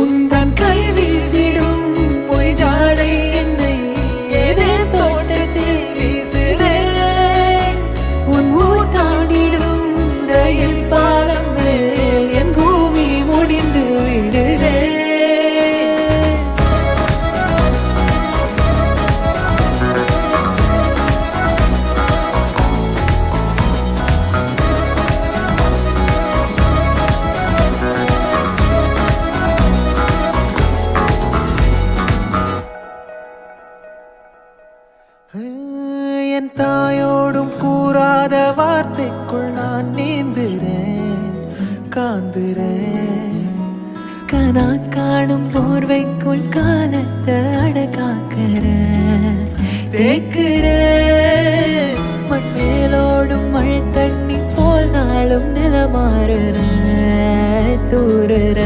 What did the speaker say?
உந்தன் கை வீசிடும் பொய் ஜாடை என்னை ஏதே தோட்டத்தில் வீசுதே. உன் ஊர் தாண்டிடும் ரயில் பாலம் மேல் என் பூமி முடிந்து விடுதே. என் தாயோடும் கூறாத வார்த்தைக்குள் நான் நீந்துறேன், காந்துறேன். கனா காணும் போர்வைக்குள் காலத்தை அடக்காக்கிற தேக்குற. மண்மேலோடும் மழை தண்ணி போல் நாளும் நிலமாறுற தூறுற.